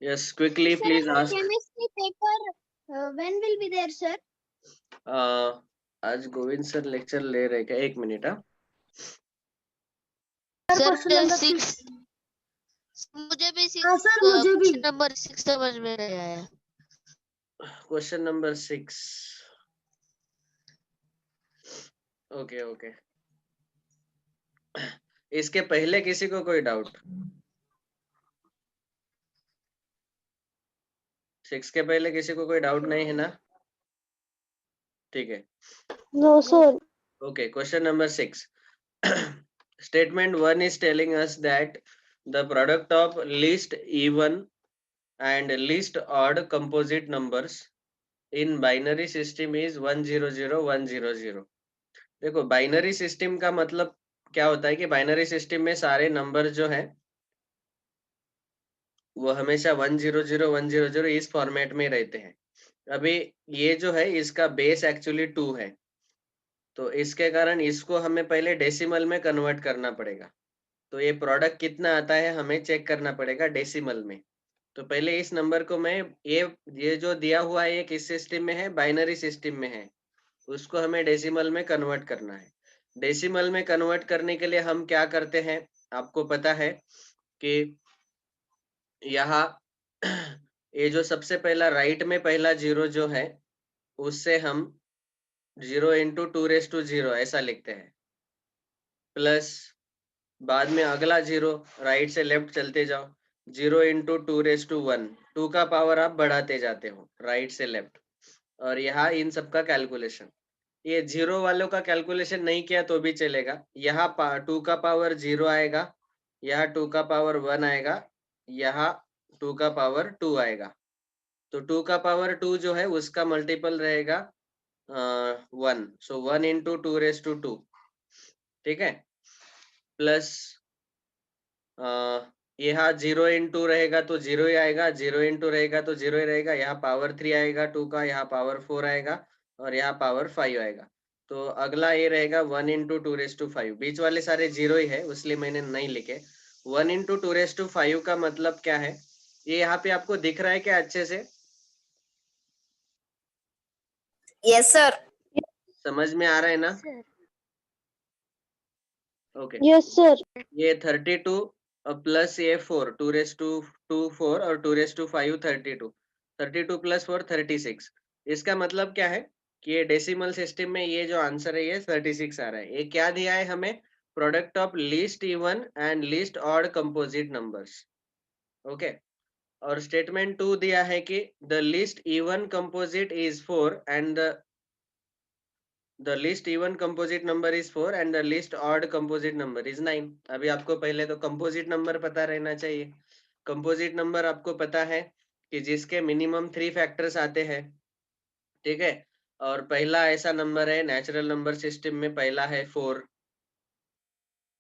Yes, quickly Sir, please our ask. chemistry paper when will be there, sir? आज Govind sir lecture ले रहे क्या? एक मिनट। हाँ, सर सर क्वेश्चन नंबर 6 6। मुझे भी हाँ सर, मुझे भी। क्वेश्चन नंबर 6 समझ में नहीं आया। Question number 6। Okay okay. इसके पहले किसी को कोई डाउट? 6 के पहले किसी को कोई डाउट नहीं है ना? ठीक है। No sir. Okay, question number 6. Statement 1 is telling us that the product of least even and least odd composite numbers in binary system is 100 100। देखो, बाइनरी सिस्टम का मतलब क्या होता है कि बाइनरी सिस्टम में सारे नंबर जो है वो हमेशा 100 100 इस फॉर्मेट में रहते हैं। अभी ये जो है इसका बेस एक्चुअली 2 है, तो इसके कारण इसको हमें पहले डेसिमल में कन्वर्ट करना पड़ेगा। तो ये प्रोडक्ट कितना आता है हमें चेक करना पड़ेगा डेसिमल में। तो पहले इस नंबर को मैं ये जो दिया हुआ है ये किस सिस्टम में है? बाइनरी सिस्टम में है। उसको हमें डेसिमल में कन्वर्ट करना है। डेसिमल में कन्वर्ट करने के लिए हम क्या करते हैं? आपको पता है कि यहाँ ये जो सबसे पहला राइट में पहला जीरो जो है उससे हम 0 × 2⁻0 ऐसा लिखते हैं, प्लस बाद में अगला जीरो, राइट से लेफ्ट चलते जाओ, 0 × 2⁻1, 2 का पावर आप बढ़ाते जाते हो राइट से लेफ्ट। और यहाँ इन सब का कैलकुलेशन, ये जीरो वालों का कैलकुलेशन नहीं किया तो भी चलेगा। यहाँ 2 का पावर 0 आएगा, यहाँ 2 का पावर 1 आएगा, यहाँ 2 का पावर 2 आएगा। तो 2 का पावर 2 जो है उसका मल्टीपल रहेगा 1। सो 1 × 2⁻2, ठीक है। प्लस यहाँ 0 × रहेगा तो 0 ही आएगा, 0 × रहेगा तो 0 ही रहेगा। यहाँ पावर 3 आएगा 2 का, यहाँ पावर 4 आएगा और यहाँ पावर 5 आएगा। तो अगला ये रहेगा 1 × 2⁵5। बीच वाले सारे जीरो ही है इसलिए मैंने नहीं लिखे। 1 × 2⁵5 का मतलब क्या है? ये यहाँ पे आपको दिख रहा है क्या अच्छे से? Yes sir. समझ में आ रहा है ना? Sir okay. Yes sir. ये 32 प्लस ये 4, 2⁻2 4 और 2⁻5 32, 32 + 4 36। इसका मतलब क्या है कि ये डेसिमल सिस्टम में ये जो आंसर है ये 36 आ रहा है। ये क्या दिया है हमें? Product of least even and least odd composite numbers. Okay. और स्टेटमेंट 2 दिया है कि the least even composite is 4 and the least even composite number is 4 and the least odd composite number is 9। अभी आपको पहले तो कंपोजिट नंबर पता रहना चाहिए। कंपोजिट नंबर आपको पता है कि जिसके मिनिमम 3 फैक्टर्स आते हैं, ठीक है। और पहला ऐसा नंबर है नेचुरल नंबर सिस्टम में, पहला है 4।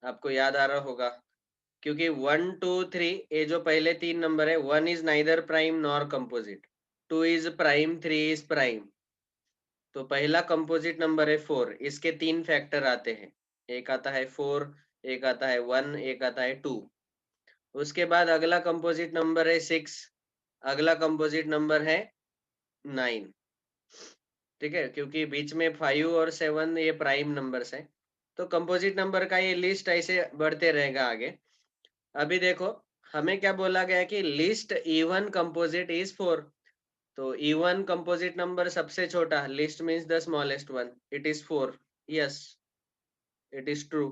आपको याद आ रहा होगा क्योंकि 1 2 3 ये जो पहले 3 नंबर है, 1 is neither prime nor composite, 2 is prime, 3 is prime. तो पहला कंपोजिट नंबर है 4। इसके 3 फैक्टर आते हैं, एक आता है 4, एक आता है 1, एक आता है 2। उसके बाद अगला कंपोजिट नंबर है 6, अगला कंपोजिट नंबर है 9, ठीक है। क्योंकि बीच में 5 और 7 ये प्राइम नंबर्स है। तो कंपोजिट नंबर का ये लिस्ट ऐसे बढ़ते रहेगा आगे। अभी देखो हमें क्या बोला गया कि लिस्ट इवन कंपोजिट इज 4। तो इवन कंपोजिट नंबर सबसे छोटा, list means the smallest one, it is 4। Yes, it is true.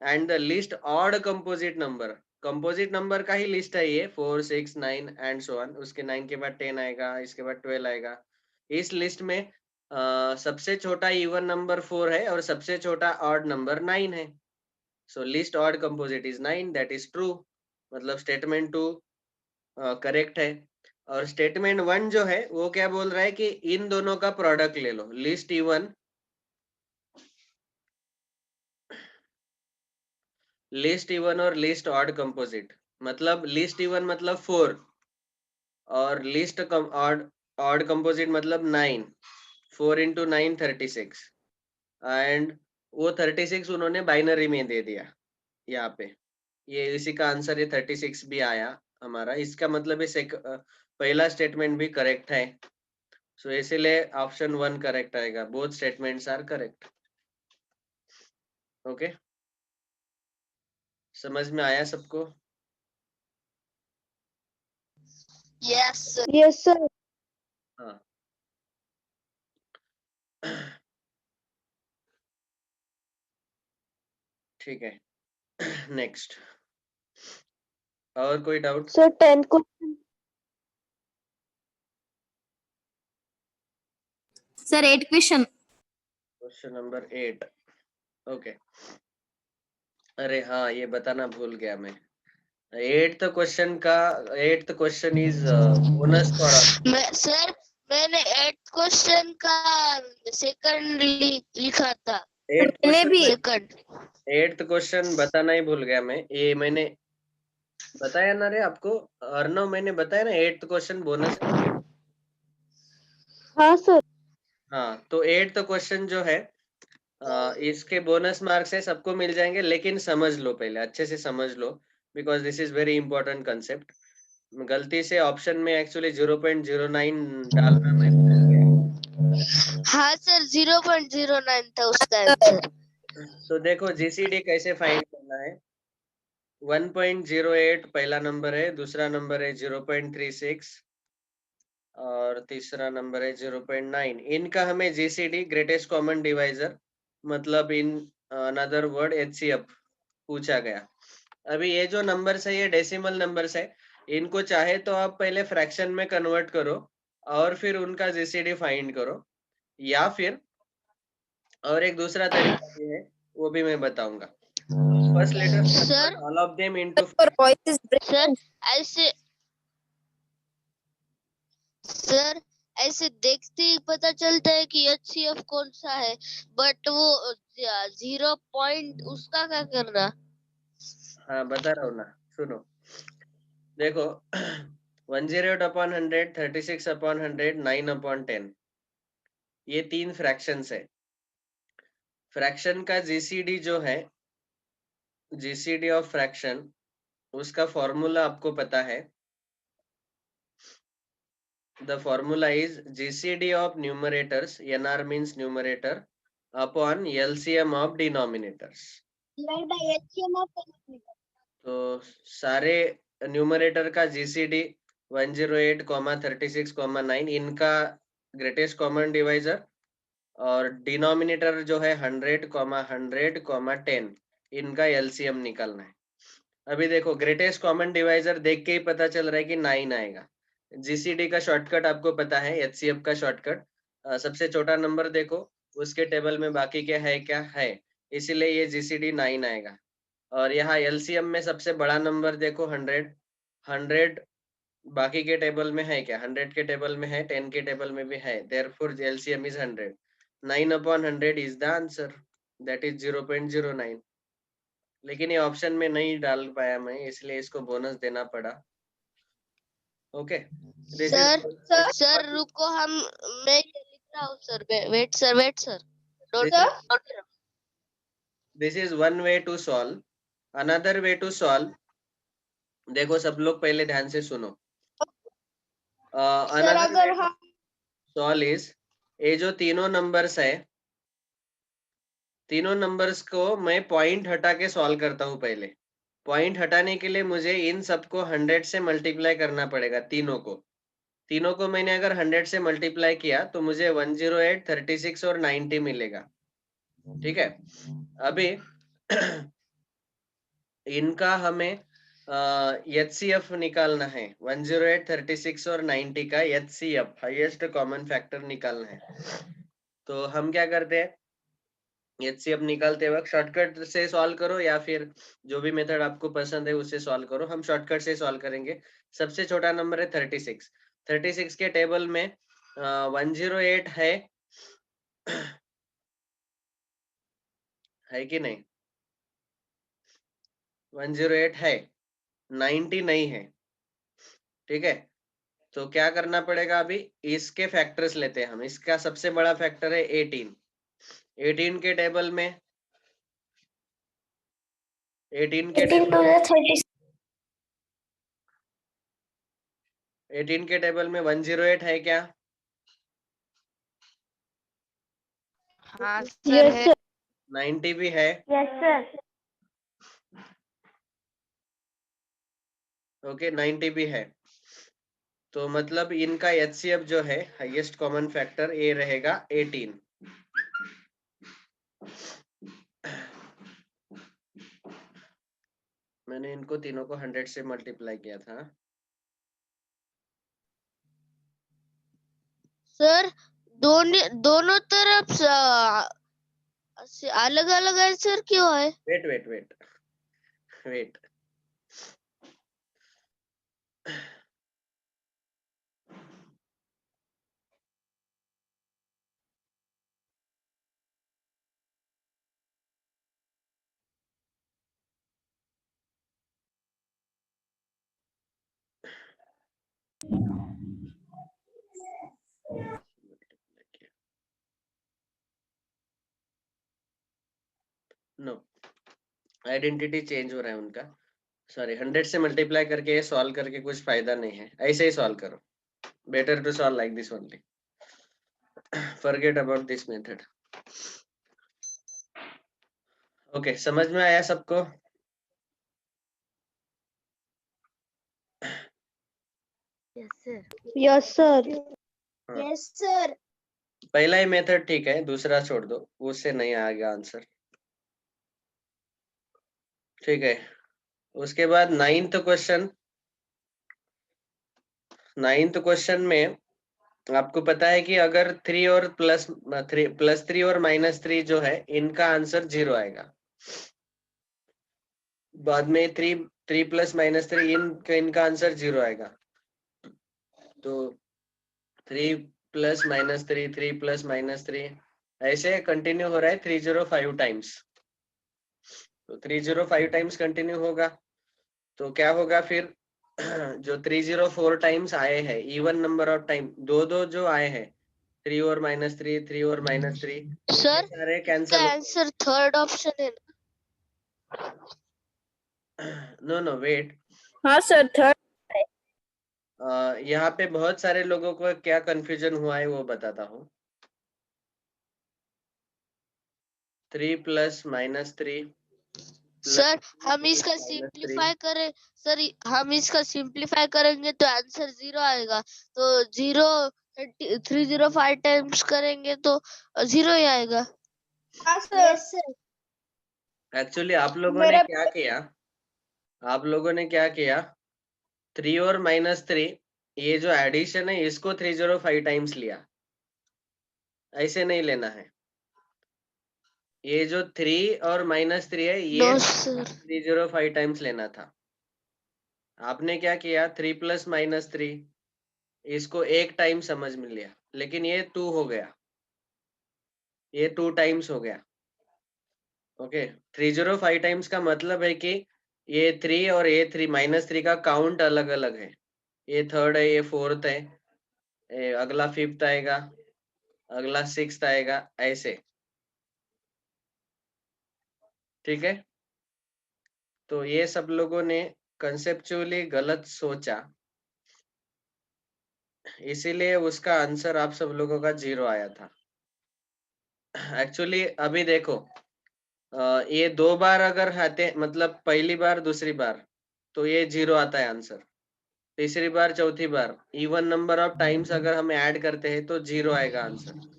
And the list odd composite number, composite number का ही लिस्ट है ये, 4 6 9 एंड सो ऑन। उसके 9 के बाद 10 आएगा, इसके बाद 12 आएगा। इस लिस्ट में सबसे छोटा इवन नंबर 4 है और सबसे छोटा ऑड नंबर 9 है। So list odd composite is 9, that is true. मतलब स्टेटमेंट 2 करेक्ट है। और स्टेटमेंट 1 जो है वो क्या बोल रहा है कि इन दोनों का प्रोडक्ट ले लो, लिस्ट इवन, लिस्ट इवन और लिस्ट ऑड कंपोजिट। मतलब लिस्ट इवन मतलब 4 और लिस्ट ऑड ऑड कंपोजिट मतलब 9। 4 × 9 36 एंड वो 36 उन्होंने बाइनरी में दे दिया यहाँ पे। ये इसी का आंसर ये 36 भी आया। हमारा, इसका मतलब है पहला स्टेटमेंट भी करेक्ट है, सो इसीलिए ऑप्शन 1 करेक्ट आएगा, both statements are correct. Okay, समझ में आया सबको? Yes, sir. Yes, sir. हाँ। ठीक है, नेक्स्ट और कोई doubt? Sir, 10 question. Sir, 8 question. Question number 8। Okay, अरे हाँ, ये बताना भूल गया मैं। 8th question is bonus for sir मैंने 8th क्वेश्चन का सेकंड लिखा था। 8th मैंने क्वेश्चन भी। सेकंड 8th क्वेश्चन बताना ही भूल गया मैं। ये मैंने बताया ना रे आपको, अर्णव, मैंने बताया ना 8th क्वेश्चन बोनस है। हाँ सर। हाँ, तो 8th क्वेश्चन जो है इसके बोनस मार्क्स है, सबको मिल जाएंगे, लेकिन समझ लो, पहले अच्छे से समझ लो, because this is very important concept. गलती से ऑप्शन में एक्चुअली 0.09 डालना मैं भूल गया। हाँ सर 0.09 था उसका आंसर। तो देखो जीसीडी कैसे फाइंड करना है। 1.08 पहला नंबर है, दूसरा नंबर है 0.36 और तीसरा नंबर है 0.9। इनका हमें जीसीडी, ग्रेटेस्ट कॉमन डिवाइजर, मतलब इन अनदर वर्ड एचसीएफ पूछा गया। अभी ये जो नंबर्स है ये डेसिमल नंबर्स है, इनको चाहे तो आप पहले फ्रैक्शन में कन्वर्ट करो और फिर उनका जीसीडी फाइंड करो, या फिर और एक दूसरा तरीका भी है, वो भी मैं बताऊंगा। First letter sir convert all of them into. Your voice is sir breaking. ऐसे सर ऐसे देखते ही पता चलता है कि एचसीएफ कौन सा है, बट वो 0 पॉइंट उसका क्या करना? हाँ, बता रहा हूँ ना, सुनो। देखो 108/100, 36/100, 9/10, ये 3 फ्रैक्शंस है। फ्रैक्शन का जीसीडी जो है, जीसीडी ऑफ फ्रैक्शन, उसका फॉर्मूला आपको पता है। The formula is GCD of numerators, NR means numerator, upon LCM of denominators. Divided by HCM of denominator. तो सारे न्यूमरेटर का जीसीडी 108, 36, 9, इनका ग्रेटेस्ट कॉमन डिवाइजर, और डिनोमिनेटर जो है 100, 100, 10, इनका एलसीएम निकालना है। अभी देखो ग्रेटेस्ट कॉमन डिवाइजर देख के ही पता चल रहा है कि 9 आएगा। जीसीडी का शॉर्टकट आपको पता है, एचसीएफ का शॉर्टकट, सबसे छोटा नंबर देखो उसके टेबल में बाकी क्या है, इसीलिए ये जीसीडी 9 आएगा। और यहाँ एलसीएम में सबसे बड़ा नंबर देखो 100, 100 बाकी के टेबल में है क्या, 100 के टेबल में है, 10 के टेबल में भी है, therefore LCM is 100। 9/100 is the answer, that is 0.09। लेकिन ये ऑप्शन में नहीं डाल पाया मैं, इसलिए इसको बोनस देना पड़ा। Okay, this sir is sir रुको, मैं ये लिख रहा हूँ sir. Wait sir this is one way to solve. Another way to solve, देखो सब लोग पहले ध्यान से सुनो। सर अनदर अगर हम सॉल्व इज, ये जो तीनों नंबर्स है, तीनों नंबर्स को मैं पॉइंट हटा के सॉल्व करता हूँ। पहले पॉइंट हटाने के लिए मुझे इन सबको 100 से मल्टीप्लाई करना पड़ेगा, तीनों को मैंने अगर 100 से मल्टीप्लाई किया तो मुझे 108, 36 और 90 मिलेगा। ठीक है, अभी इनका हमें एचसीएफ निकालना है। 108, 36 और 90 का एचसीएफ, हाईएस्ट कॉमन फैक्टर निकालना है। तो हम क्या करते हैं, एचसीएफ निकालते वक्त शॉर्टकट से सॉल्व करो, या फिर जो भी मेथड आपको पसंद है उससे सॉल्व करो। हम शॉर्टकट से सॉल्व करेंगे। सबसे छोटा नंबर है 36, 36 के टेबल में 108 है कि नहीं, 108 है, 90 नहीं है। ठीक है, तो क्या करना पड़ेगा, अभी इसके फैक्टर्स लेते हैं हम। इसका सबसे बड़ा फैक्टर है 18, 18 के टेबल में 18 के 18 टेबल to the 36. 18 के टेबल में 108 है क्या? हाँ Yes, सर है। sir. 90 भी है? Yes, sir. ओके 90 भी है, तो मतलब इनका HCF जो है हाईएस्ट कॉमन फैक्टर ये रहेगा 18। मैंने इनको तीनों को 100 से मल्टीप्लाई किया था। सर दोनों तरफ अलग अलग आंसर क्यों है? Wait wait wait wait, no identity change हो रहा है उनका। सॉरी 100 से मल्टीप्लाई करके सॉल्व करके कुछ फायदा नहीं है, ऐसे ही सॉल्व करो। Better to solve like this only, forget about this method. Okay समझ में आया सबको? Yes, sir. हाँ। Yes, sir. पहला ही मेथड ठीक है, दूसरा छोड़ दो, उससे नहीं आएगा आंसर। ठीक है, उसके बाद नाइन्थ क्वेश्चन में आपको पता है कि अगर 3 और +3 और -3 जो है इनका आंसर 0 आएगा। बाद में 3 + -3 इनका आंसर 0 आएगा। तो 3 + -3 3 + -3 ऐसे कंटिन्यू हो रहा है 305 टाइम्स। तो 305 टाइम्स कंटिन्यू होगा तो क्या होगा फिर? जो 304 टाइम्स आए हैं इवन नंबर ऑफ टाइम, दो जो आए हैं 3 और -3 3 और -3 ये सर सारे इसका कैंसिल हो आंसर थर्ड ऑप्शन है। नो नो वेट, हाँ सर थर्ड। यहाँ पे बहुत सारे लोगों को क्या कंफ्यूजन हुआ है वो बताता हूँ। 3 + -3 सर हम + इसका -3 सिंप्लीफाई करें, सर हम इसका सिंप्लीफाई करेंगे तो आंसर 0 आएगा। तो 305 टाइम्स करेंगे तो 0 ही आएगा। Yes, sir. एक्चुअली आप लोगों ने मेरा क्या किया, आप लोगों ने क्या किया, 3 और -3 ये जो एडिशन है इसको 305 टाइम्स लिया, ऐसे नहीं लेना है। ये जो 3 और -3 है ये नो सर। 305 टाइम्स लेना था। आपने क्या किया, 3 + -3 इसको एक टाइम समझ में लिया, लेकिन ये 2 हो गया, ये 2 टाइम्स हो गया। ओके 305 टाइम्स का मतलब है कि ये 3 और ये 3 -3 का काउंट अलग अलग है। ये थर्ड है, ये फोर्थ है, ये अगला फिफ्थ आएगा, अगला सिक्स्थ आएगा, ऐसे। ठीक है, तो ये सब लोगों ने कंसेप्चुअली गलत सोचा, इसीलिए उसका आंसर आप सब लोगों का 0 आया था। एक्चुअली अभी देखो, ये 2 बार अगर आते, मतलब पहली बार दूसरी बार, तो ये 0 आता है आंसर। तीसरी बार चौथी बार इवन नंबर ऑफ टाइम्स अगर हम ऐड करते हैं तो 0 आएगा आंसर।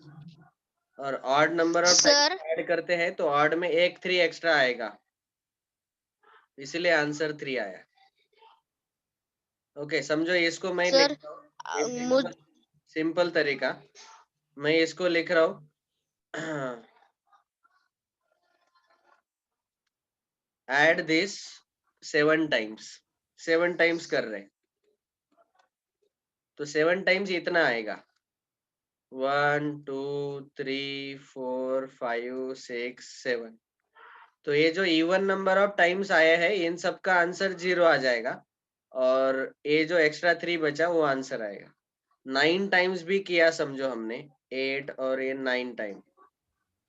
और odd number of sir times add करते हैं तो ऑड में एक 3 एक्स्ट्रा आएगा, इसलिए आंसर 3 आया। ओके समझो, इसको मैं लिख सर रहा हूँ, ये मुझ सिंपल तरीका, मैं इसको लिख रहा हूँ ऐड दिस 7 टाइम्स, 7 टाइम्स कर रहे हैं तो 7 टाइम्स इतना आएगा 1 2 3 4 5 6 7। तो ये जो इवन नंबर ऑफ टाइम्स आए हैं इन सब का आंसर 0 आ जाएगा, और ये जो एक्स्ट्रा 3 बचा वो आंसर आएगा। 9 टाइम्स भी किया समझो हमने, 8 और ये 9 टाइम,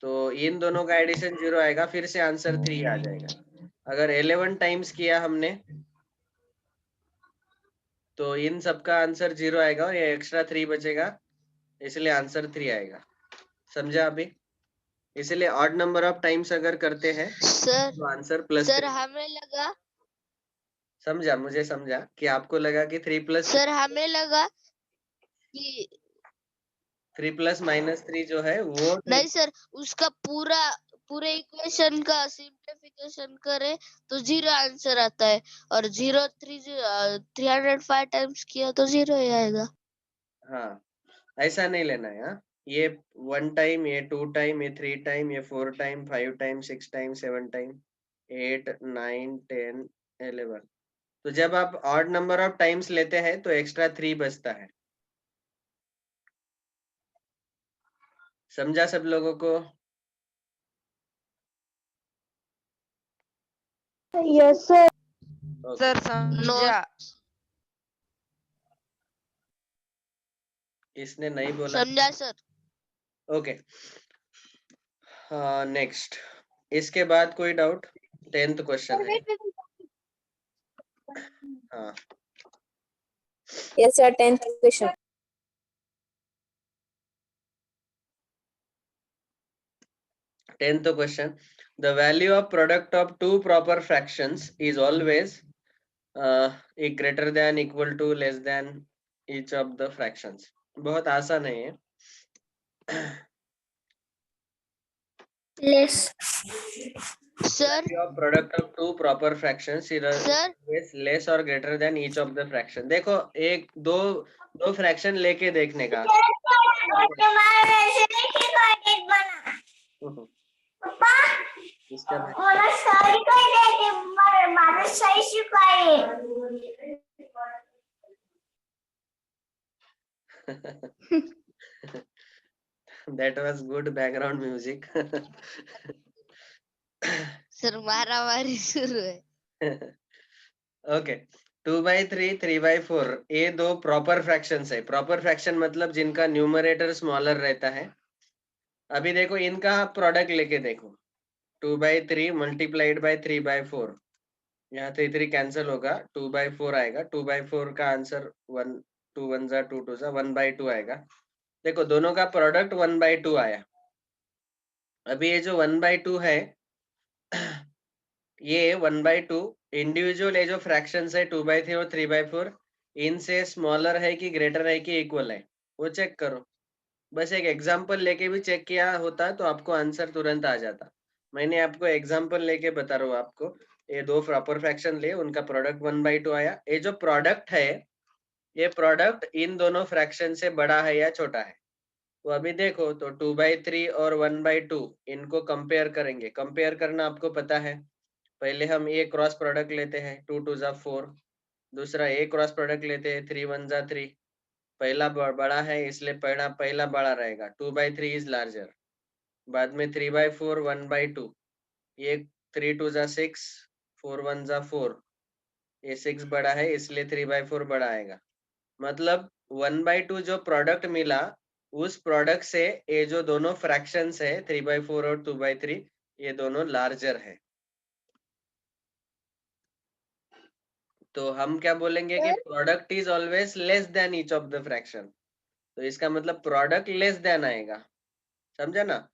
तो इन दोनों का एडिशन 0 आएगा, फिर से आंसर 3 आ जाएगा। अगर 11 टाइम्स किया हमने तो इन सबका आंसर 0 आएगा और ये एक्स्ट्रा 3 बचेगा, इसलिए आंसर 3 आएगा। समझा अभी? इसलिए ऑड नंबर ऑफ टाइम्स अगर करते हैं सर तो आंसर प्लस सर 3। हमें लगा समझा? मुझे समझा कि आपको लगा कि 3 प्लस सर हमें लगा कि 3 प्लस माइनस 3 जो है वो नहीं सर, उसका पूरे इक्वेशन का सिंप्लीफिकेशन करे तो 0 आंसर आता है, और 305 टाइम्स किया तो 0 ही आएगा। हाँ, ऐसा नहीं लेना है। हाँ, ये 1 टाइम, ये 2 टाइम, ये 3 टाइम, ये 4 टाइम, 5 टाइम, 6 टाइम, 7 टाइम, 8, 9, 10, 11। तो जब आप ऑड नंबर ऑफ टाइम्स लेते हैं तो एक्स्ट्रा 3 बचता है। समझा सब लोगों को? Yes, sir. Okay. Sir no समझा। इसने नहीं बोला। समझा सर। ओके, हाँ, नेक्स्ट। इसके बाद कोई डाउट? 10th क्वेश्चन है। हाँ, Yes, sir. 10th question. 10th question. The value of product of two proper fractions is always greater than, equal to, less than each of the fractions. बहुत आसान है ये। Less. Sir Value of product of two proper fractions is sir always less or greater than each of the fraction. देखो, एक दो fraction लेके देखने का। इसका that was good background music. Sir मारामारी शुरू है। ओके, 2/3, 3/4, ये दो प्रॉपर फ्रैक्शंस है। प्रॉपर फ्रैक्शन मतलब जिनका न्यूमरेटर स्मॉलर रहता है। अभी देखो, इनका आप प्रोडक्ट लेके देखो। 2/3 मल्टीप्लाइड बाय 3/4, यहाँ 3 कैंसिल होगा, 2/4 आएगा। 2/4 का आंसर 1, 2 1 जा 2 2 जा 1/2 आएगा। देखो, दोनों का प्रोडक्ट 1/2 आया। अभी ये जो 1/2 है, ये 1/2 इंडिविजुअल ये जो फ्रैक्शंस है 2/3 और 3/4, इनसे स्मॉलर है कि ग्रेटर है कि इक्वल है, वो चेक करो। बस एक एग्जांपल लेके भी चेक किया होता तो आपको आंसर तुरंत आ जाता। मैंने आपको एग्जांपल लेके बता रहा हूँ आपको। ये दो प्रॉपर फ्रैक्शन ले, उनका प्रोडक्ट 1/2 आया। ये जो प्रोडक्ट है, ये प्रोडक्ट इन दोनों फ्रैक्शन से बड़ा है या छोटा है? तो अभी देखो, तो 2/3 और 1/2 इनको कंपेयर करेंगे। कंपेयर करना आपको पता है। पहले हम ये क्रॉस प्रोडक्ट लेते हैं, 2 2 जा 4। दूसरा ये क्रॉस प्रोडक्ट लेते हैं, 3 1 जा 3। पहला बड़ा है, इसलिए पहला बड़ा रहेगा। 2/3 इज लार्जर। बाद में 3/4, 1/2। ये 3 2 जा 6, 4 1 जा 4। ये 6 बड़ा है, इसलिए 3/4 बड़ा आएगा। मतलब 1/2 जो प्रोडक्ट मिला, उस प्रोडक्ट से ये जो दोनों फ्रैक्शंस है 3/4 और 2/3, ये दोनों लार्जर है। तो हम क्या बोलेंगे कि product is always less than each of the fraction. तो इसका मतलब प्रोडक्ट लेस देन आएगा। समझा ना?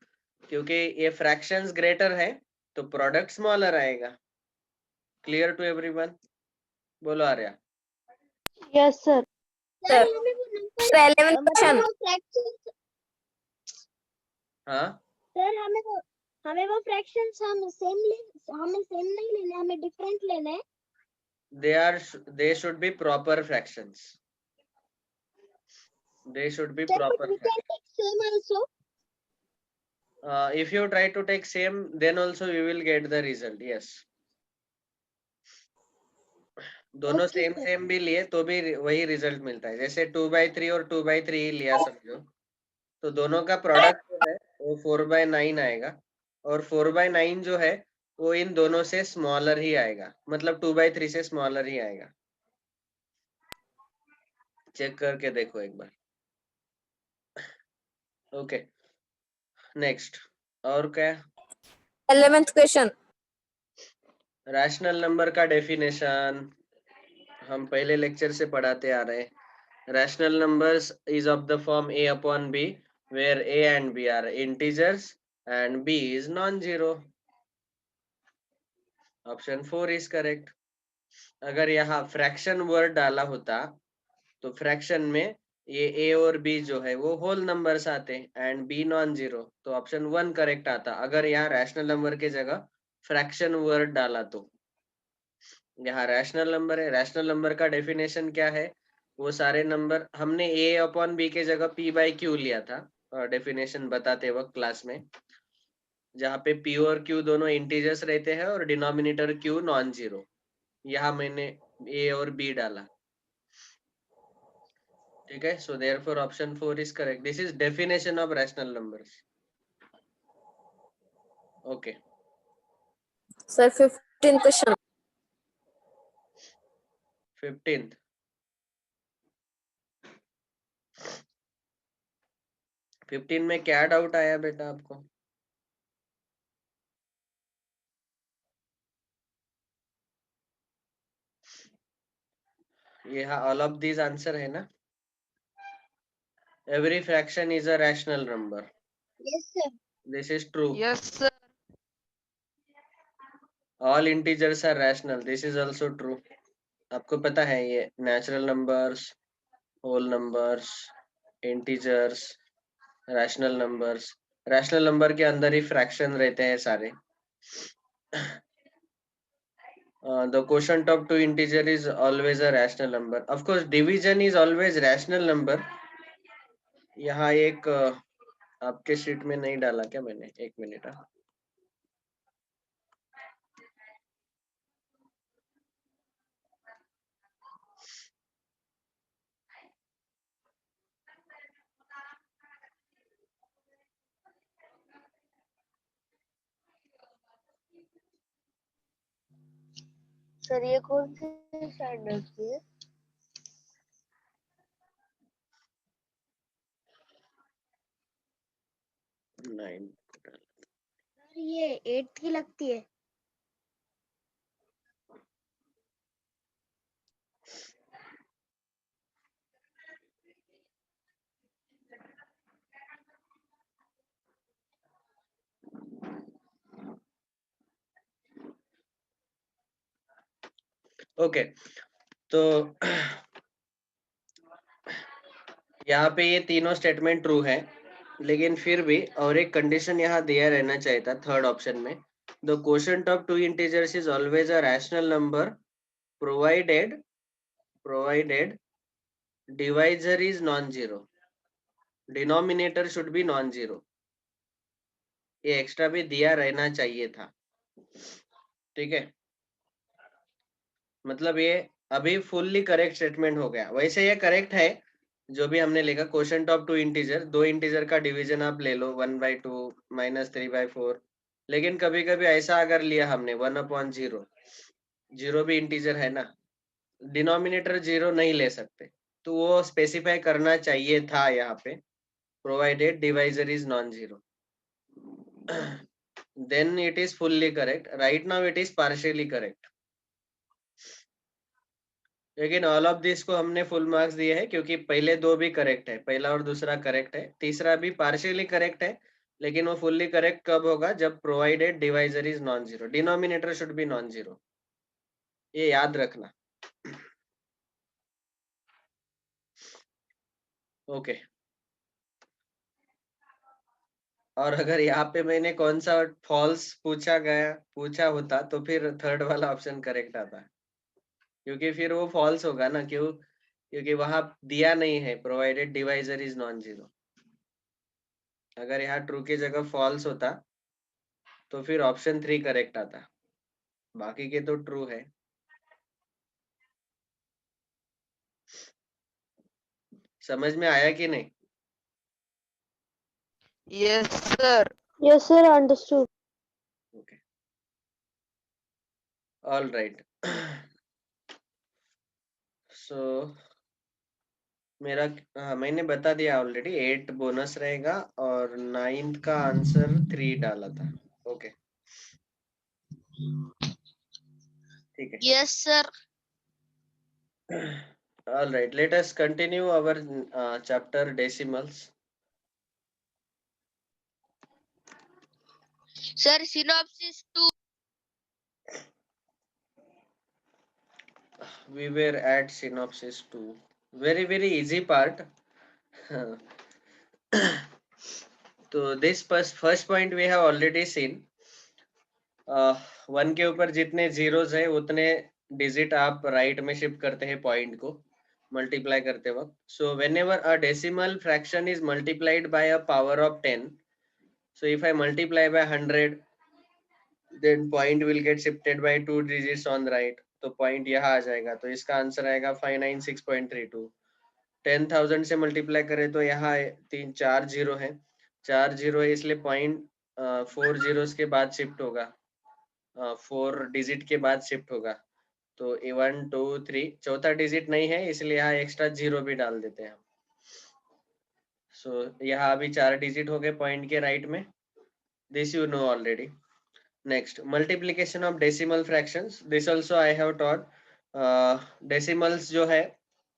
क्योंकि ये फ्रैक्शंस ग्रेटर है तो प्रोडक्ट स्मॉलर आएगा। Clear to everyone? बोलो Arya. Yes, sir. Sir. Sir 11th question. हाँ, सर हमें वो फ्रैक्शंस हमें सेम नहीं लेने, हमें डिफरेंट लेने हैं। they should be proper fractions. They should be proper We can fractions. take same also. If you try to take same, then also you will get the result. Yes. दोनों Okay, same भी लिए तो भी वही result मिलता है। जैसे 2/3 और 2/3 लिया समझो, तो दोनों का प्रोडक्ट जो है वो 4/9 आएगा, और 4/9 जो है वो इन दोनों से स्मॉलर ही आएगा, मतलब 2/3 से स्मॉलर ही आएगा। चेक करके देखो एक बार। Okay, next. और क्या? 11th question. रैशनल नंबर का डेफिनेशन। हम पहले लेक्चर से पढ़ाते आ रहे हैं। Rational numbers is of the form a upon b where a and b are integers and b is non-zero. Option 4 is correct. अगर यहाँ फ्रैक्शन वर्ड डाला होता तो फ्रैक्शन में ये a और b जो है वो होल नंबर्स आते एंड b नॉन जीरो, तो ऑप्शन 1 करेक्ट आता अगर यहाँ रैशनल नंबर के जगह फ्रैक्शन वर्ड डाला तो। यहाँ रैशनल नंबर है, रैशनल नंबर का डेफिनेशन क्या है? वो सारे नंबर, हमने a अपॉन b के जगह p बाई q लिया था डेफिनेशन बताते वक्त क्लास में, जहाँ पे p और q दोनों इंटीजर्स रहते हैं और डिनोमिनेटर q नॉन जीरो। यहाँ मैंने a और b डाला, ठीक है। So therefore option 4 is correct. This is definition of rational numbers. Okay Sir, 15th question. 15th में क्या डाउट आया बेटा आपको? ये ऑल ऑफ दीज आंसर है ना? Every fraction is a rational number. Yes, sir. This is true. Yes, sir. All integers are rational. This is also true. आपको पता है ये natural numbers, whole numbers, integers, rational numbers. rational number के अंदर ही fraction रहते हैं सारे. The quotient of two integer is always a rational number. Of course, division is always rational number. यहाँ एक आपके शीट में नहीं डाला क्या मैंने? एक मिनट। सर ये कौन से स्टैंडर्ड की है? ये 8th की लगती है। ओके तो यहाँ पे ये तीनों स्टेटमेंट ट्रू है, लेकिन फिर भी और एक कंडीशन यहाँ दिया रहना चाहिए था थर्ड ऑप्शन में। The quotient of two integers is always a rational number provided divisor is non zero, denominator should be non zero. ये एक्स्ट्रा भी दिया रहना चाहिए था, ठीक है। मतलब ये अभी फुल्ली करेक्ट स्टेटमेंट हो गया। वैसे ये करेक्ट है जो भी हमने लिखा, क्वोशंट ऑफ टू इंटीजर, दो इंटीजर का डिवीजन आप ले लो 1/2 -3/4। लेकिन कभी कभी ऐसा अगर लिया हमने 1/0, जीरो भी इंटीजर है ना, डिनोमिनेटर जीरो नहीं ले सकते, तो वो स्पेसिफाई करना चाहिए था यहाँ पे, provided divisor is non zero, then it is fully correct. Right now it is partially correct, लेकिन ऑल ऑफ दिस को हमने फुल मार्क्स दिए हैं क्योंकि पहले दो भी करेक्ट है, पहला और दूसरा करेक्ट है, तीसरा भी पार्शियली करेक्ट है, लेकिन वो फुल्ली करेक्ट कब होगा? जब provided divisor is non zero, denominator should be non zero, ये याद रखना। ओके और अगर यहाँ पे मैंने कौन सा फॉल्स पूछा होता तो फिर थर्ड वाला ऑप्शन करेक्ट आता, क्योंकि फिर वो फॉल्स होगा ना। क्यों? क्योंकि वहां दिया नहीं है provided divisor is non zero. अगर यहाँ ट्रू की जगह फॉल्स होता तो फिर ऑप्शन 3 करेक्ट आता, बाकी के तो ट्रू है। समझ में आया कि नहीं? Yes, sir. Yes, sir. Understood. Okay all right. So मेरा मैंने बता दिया ऑलरेडी, 8 बोनस रहेगा और 9th का आंसर 3 डाला था। ओके ठीक है। Yes, sir. All right, let us continue our chapter decimals. Sir, synopsis 2. We were at synopsis 2. Very easy part. तो this first point we have already seen. 1 के ऊपर जितने जीरोस है उतने डिजिट आप राइट में शिफ्ट करते हैं पॉइंट को मल्टीप्लाई करते वक्त. सो whenever a decimal fraction is multiplied by a power of 10, so if I multiply by 100, then point will get shifted by 2 digits on right. तो पॉइंट यहाँ आ जाएगा. तो इसका आंसर आएगा 596.32. 10,000 से मल्टीप्लाई करें तो यहाँ 4 जीरो है. 4 जीरो है इसलिए पॉइंट 4 जीरोस के बाद शिफ्ट होगा. 4 डिजिट के बाद शिफ्ट होगा. तो 1 2 3 चौथा डिजिट नहीं है इसलिए यहाँ एक्स्ट्रा जीरो भी डाल देते हैं. सो यहाँ अभी 4 डिजिट हो गए पॉइंट के राइट में. This you know already. Next, multiplication of decimal fractions. This also I have taught. Decimals जो है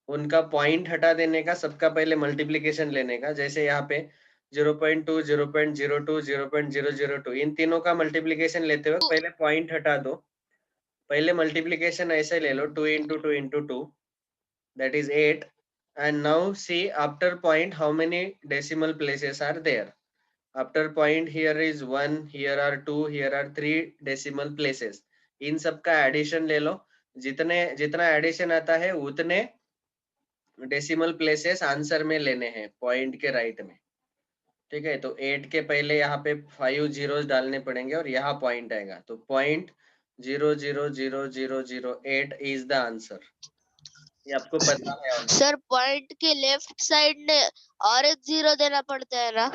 उनका पॉइंट हटा देने का सबका पहले मल्टीप्लीकेशन लेने का. जैसे यहाँ पे 0.2 0.02 0.002 इन तीनों का मल्टीप्लीकेशन लेते वक्त पहले पॉइंट हटा दो. पहले मल्टीप्लीकेशन ऐसे ले लो 2 into 2 into 2, that is 8. And now see after point how many decimal places are there. After point here is 1, here are 2, here are 3 decimal places. इन सब का एडिशन ले लो. जितना एडिशन आता है उतने डेसिमल प्लेसेस आंसर में लेने हैं पॉइंट के राइट में. ठीक है. तो 8 के पहले यहाँ पे 5 जीरोस डालने पड़ेंगे और यहाँ पॉइंट आएगा. तो पॉइंट 0.00008 इज द आंसर. ये आपको पता है already. सर पॉइंट के लेफ्ट साइड ने और एक जीरो देना पड़ता है ना?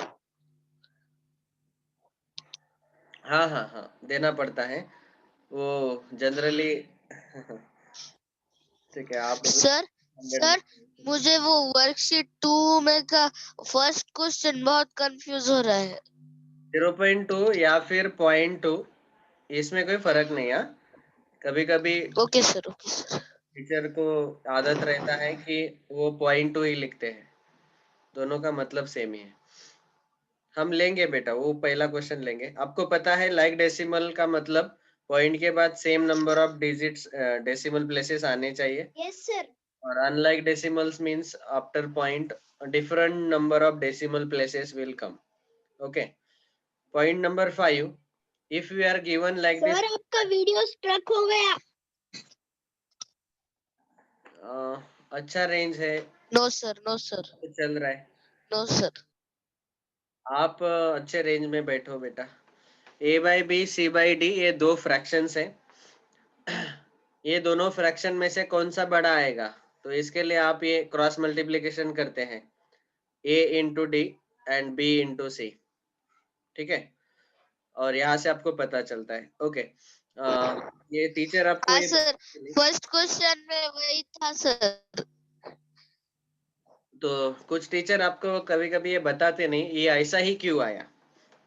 हाँ देना पड़ता है वो जनरली. ठीक है. आप सर मुझे वो वर्कशीट 2 में का फर्स्ट क्वेश्चन बहुत कंफ्यूज हो रहा है. 0.2 या फिर 0.2 इसमें कोई फर्क नहीं है. कभी कभी ओके सर. टीचर को आदत रहता है कि वो 0.2 ही लिखते हैं. दोनों का मतलब सेम ही है. हम लेंगे बेटा वो पहला क्वेश्चन लेंगे. आपको पता है लाइक डेसिमल का मतलब पॉइंट के बाद same number of digits decimal places आने चाहिए. Yes sir. और unlike decimals means after point different number of decimal places will come. Okay. Point number 5, if we are given like this. Sir आपका video struck हो गया. अच्छा range है. No sir. चल रहा है. No sir. आप अच्छे रेंज में बैठो बेटा. a/b c/d ये दो फ्रैक्शंस है. ये दोनों फ्रैक्शन में से कौन सा बड़ा आएगा? तो इसके लिए आप ये क्रॉस मल्टीप्लिकेशन करते हैं a into d and b into c. ठीक है. और यहाँ से आपको पता चलता है. ओके. ये टीचर आपको हाँ सर. फर्स्ट क्वेश्चन में वही था सर. तो कुछ टीचर आपको कभी कभी ये बताते नहीं ये ऐसा ही क्यों आया.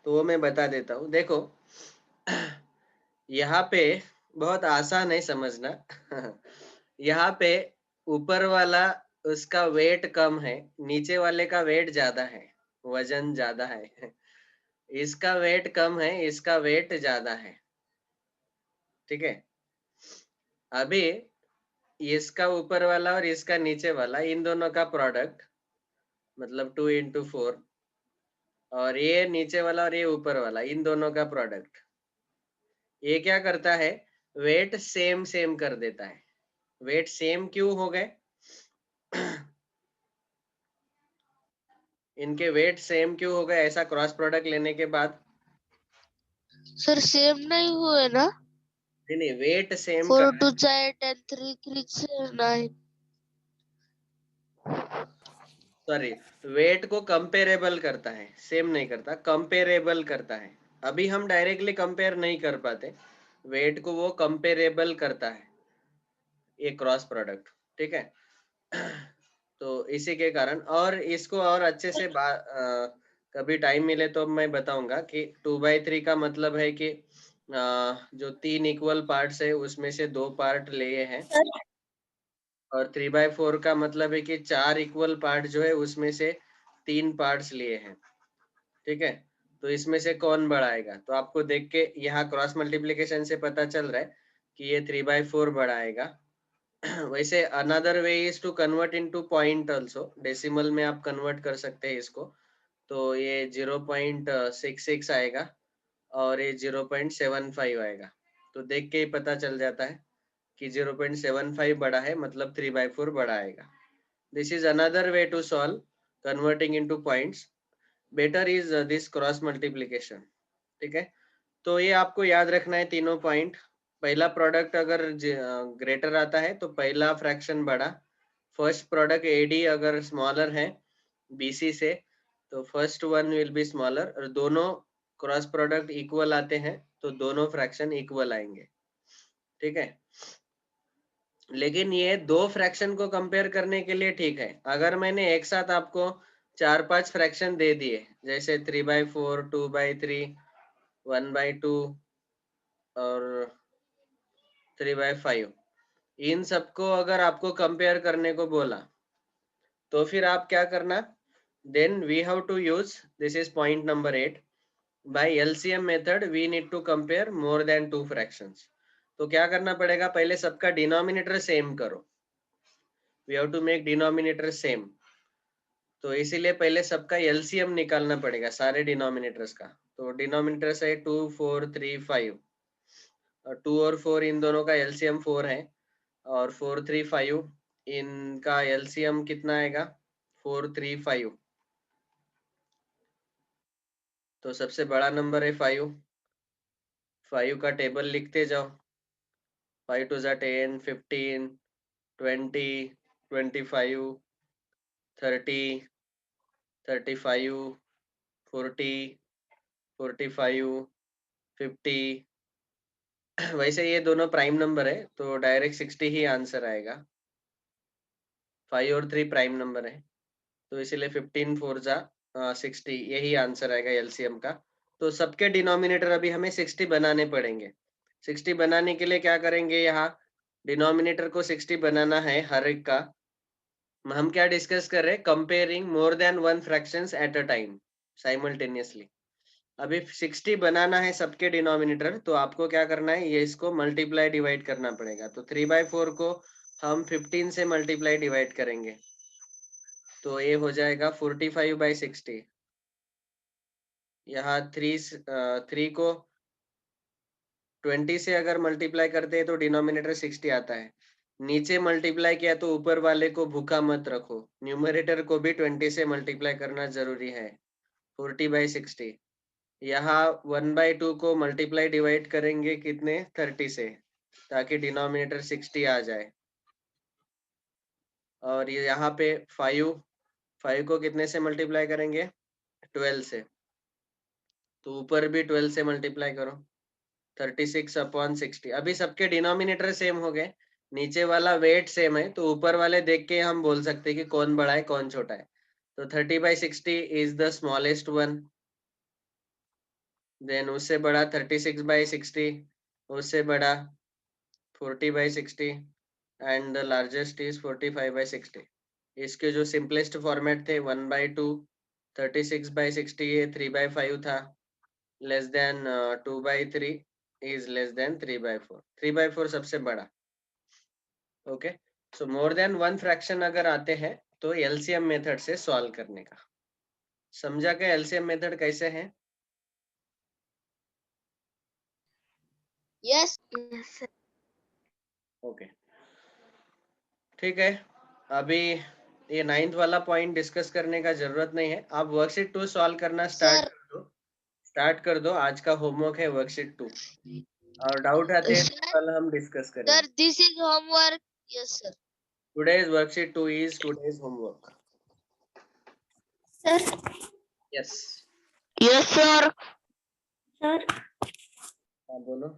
तो वो मैं बता देता हूँ. देखो यहाँ पे बहुत आसान है समझना. यहाँ पे ऊपर वाला उसका वेट कम है, नीचे वाले का वेट ज्यादा है, वजन ज्यादा है. इसका वेट कम है, इसका वेट ज्यादा है. ठीक है. अभी इसका ऊपर वाला और इसका नीचे वाला इन दोनों का प्रोडक्ट मतलब 2 into 4 और ये नीचे वाला और ये ऊपर वाला इन दोनों का प्रोडक्ट ये क्या करता है? वेट सेम कर देता है. वेट सेम क्यों हो गए? इनके वेट सेम क्यों हो गए ऐसा क्रॉस प्रोडक्ट लेने के बाद? सर सेम नहीं हुए ना? नहीं वेट सेम 4 कर 2 8 and 3 3 9. सॉरी वेट को कंपेरेबल करता है, सेम नहीं करता, कंपेरेबल करता है. अभी हम डायरेक्टली कंपेयर नहीं कर पाते. वेट को वो कंपेरेबल करता है ये क्रॉस प्रोडक्ट. ठीक है. तो इसी के कारण और इसको और अच्छे से कभी टाइम मिले तो मैं बताऊंगा कि 2/3 का मतलब है कि जो 3 इक्वल पार्ट्स है उसमें से 2 पार्ट लिए हैं. और 3/4 का मतलब है कि 4 इक्वल पार्ट जो है उसमें से 3 पार्ट्स लिए हैं, ठीक है। तो इसमें से कौन बड़ा आएगा? तो आपको देख के यहाँ क्रॉस मल्टीप्लिकेशन से पता चल रहा है कि ये 3/4 बड़ा आएगा। वैसे another way is to convert into point also, decimal में आप कन्वर्ट कर सकते हैं इसको। तो ये 0.66 आएगा और ये 0.75 आएगा। तो देख के ही पता चल जाता है कि 0.75 बड़ा है, मतलब 3/4 बड़ा आएगा। This is another way to solve converting into points. Better is this cross multiplication, ठीक है। तो ये आपको याद रखना है तीनों पॉइंट। पहला प्रोडक्ट अगर ग्रेटर आता है तो पहला फ्रैक्शन बड़ा। फर्स्ट प्रोडक्ट एडी अगर स्मॉलर है बीसी से तो first one will be smaller, और दोनों क्रॉस प्रोडक्ट इक्वल आते हैं तो दोनों फ्रैक्शन इक्वल आएंगे, ठीक है। लेकिन ये दो फ्रैक्शन को कंपेयर करने के लिए ठीक है। अगर मैंने एक साथ आपको 4-5 फ्रैक्शन दे दिए, जैसे 3/4, 2/3, 1/2 और 3/5, इन सबको अगर आपको कंपेयर करने को बोला तो फिर आप क्या करना, then we have to use, this is point number 8, by LCM method we need to compare more then 2 fractions. तो क्या करना पड़ेगा, पहले सबका डिनोमिनेटर सेम करो। We have to make denominator same. तो इसीलिए पहले सबका एलसीएम निकालना पड़ेगा सारे डिनोमिनेटर्स का। तो डिनोमिनेटर्स है 2, 4, 3, 5, और 2 और 4 इन दोनों का एलसीएम 4 है, और 4, 3, 5 इनका एलसीएम कितना आएगा, 4, 3, 5। तो सबसे बड़ा नंबर है 5। 5 का टेबल लिखते जाओ। 5 2 10, 15, 20, 25, 30, 35, 40, 45, 50। वैसे ये दोनों प्राइम नंबर है तो डायरेक्ट 60 ही आंसर आएगा। 5 और 3 प्राइम नंबर है तो इसीलिए 15 4 जा 60, यही आंसर आएगा एलसीएम का। तो सबके डिनोमिनेटर अभी हमें 60 बनाने पड़ेंगे। 60 बनाने के लिए क्या करेंगे, यहाँ डिनोमिनेटर को 60 बनाना है हर एक का। हम क्या डिस्कस कर रहे हैं, comparing more than 1 fractions at a time simultaneously. अभी 60 बनाना है सबके डिनोमिनेटर, तो आपको क्या करना है, ये इसको मल्टीप्लाई डिवाइड करना पड़ेगा। तो 3/4 को हम 15 से मल्टीप्लाई डिवाइड करेंगे तो ये हो जाएगा 45/60। यहाँ 3 को 20 से अगर मल्टीप्लाई करते हैं तो डिनोमिनेटर 60 आता है। नीचे मल्टीप्लाई किया तो ऊपर वाले को भूखा मत रखो, न्यूमरेटर को भी 20 से मल्टीप्लाई करना जरूरी है। 40/60। यहाँ 1/2 को मल्टीप्लाई डिवाइड करेंगे कितने, 30 से, ताकि डिनोमिनेटर 60 आ जाए। और ये यहाँ पे 5 को कितने से मल्टीप्लाई करेंगे, 12 से। तो ऊपर भी 12 से मल्टीप्लाई करो, 36/60। अभी सबके डिनोमिनेटर सेम हो गए, नीचे वाला वेट सेम है, तो ऊपर वाले देख के हम बोल सकते हैं कि कौन बड़ा है कौन छोटा है। तो 30/60 is the smallest one, then उससे बड़ा 36/60, उससे बड़ा 40/60, एंड द लार्जेस्ट इज 45/60। इसके जो सिंपलेस्ट फॉर्मेट थे 1/2, 36/60 ये 3/5 था, less than 2/3 is less than 3/4। 3/4 सबसे बड़ा। ओके, सो मोर देन 1 फ्रैक्शन अगर आते हैं तो एलसीएम मेथड से सॉल्व करने का। समझा क्या एलसीएम मेथड कैसे है? यस ओके, ठीक है। अभी ये 9th वाला पॉइंट डिस्कस करने का जरूरत नहीं है। आप वर्कशीट 2 सॉल्व करना सर। स्टार्ट कर दो। आज का होमवर्क है वर्कशीट 2, और डाउट आते हैं तो सर कल हम डिस्कस करेंगे। This is homework. Yes sir. Today's worksheet 2 is today's homework. Sir. Yes. Yes sir. Sir. हाँ बोलो।